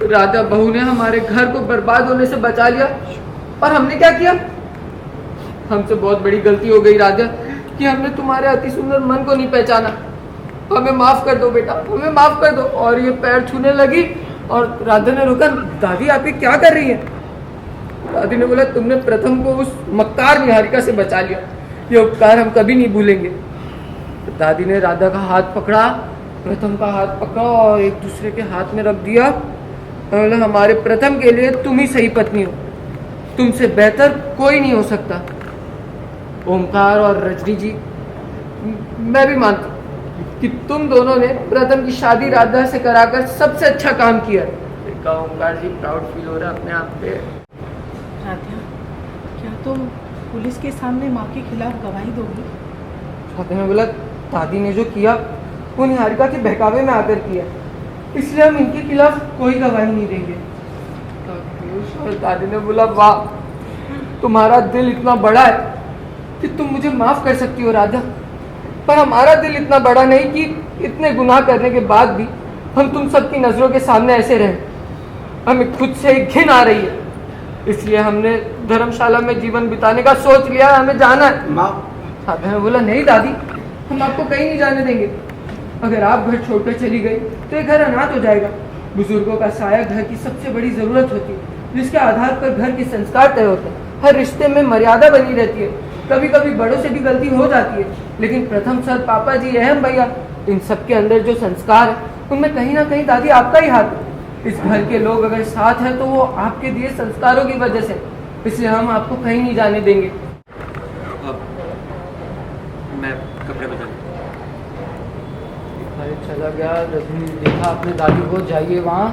राधा बहू ने हमारे घर को बर्बाद होने से बचा लिया, और हमने क्या किया? हमसे बहुत बड़ी गलती हो गई राधा कि हमने तुम्हारे अति सुंदर मन को नहीं पहचाना। हमें माफ कर दो बेटा, हमें माफ कर दो। और ये पैर छूने लगी और राधा ने रोका, दादी आप ये क्या कर रही है? दादी ने बोला तुमने प्रथम को उस मक्कार निहारिका से बचा लिया, ये उपकार हम कभी नहीं भूलेंगे। तो दादी ने राधा का हाथ पकड़ा, प्रथम का हाथ पकड़ा और एक दूसरे के हाथ में रख दिया। बोला हमारे प्रथम के लिए तुम ही सही पत्नी हो, तुमसे बेहतर कोई नहीं हो सकता। ओमकार और रजनी जी, मैं भी मानता हूँ कि तुम दोनों ने प्रथम की शादी राधा से कराकर सबसे अच्छा काम किया। देखा ओमकार जी, प्राउड फील हो रहा है अपने आप पे। राधा, क्या तुम पुलिस के सामने माँ के खिलाफ गवाही दोगी? राधा ने बोला दादी ने जो किया वो निहारिका के बहकावे में आकर किया, इसलिए हम इनके खिलाफ कोई गवाही नहीं देंगे। और दादी ने बोला वाह, तुम्हारा दिल इतना बड़ा है कि तुम मुझे माफ कर सकती हो राधा, पर हमारा दिल इतना बड़ा नहीं कि इतने गुनाह करने के बाद भी हम तुम सबकी नजरों के सामने ऐसे रहें। हमें खुद से ही घिन आ रही है, इसलिए हमने धर्मशाला में जीवन बिताने का सोच लिया, हमें जाना है। राधा ने बोला नहीं दादी, हम आपको कहीं नहीं जाने देंगे। अगर आप घर छोड़कर चली गई तो ये घर अनाथ हो जाएगा। बुजुर्गों का साया घर की सबसे बड़ी जरूरत होती है, जिसके आधार पर घर के संस्कार तय होते हैं। हर रिश्ते में मर्यादा बनी रहती है, कभी कभी बड़ों से भी गलती हो जाती है, लेकिन प्रथम सर, पापा जी, अहम भैया, इन सबके अंदर जो संस्कार है उनमें कहीं ना कहीं दादी आपका ही हाथ है। इस घर के लोग अगर साथ हैं तो वो आपके दिए संस्कारों की वजह से, इसलिए हम आपको कहीं नहीं जाने देंगे। अब मैं कपड़े बदल चला गया, रजनी देखा अपने दादी को, जाइए वहाँ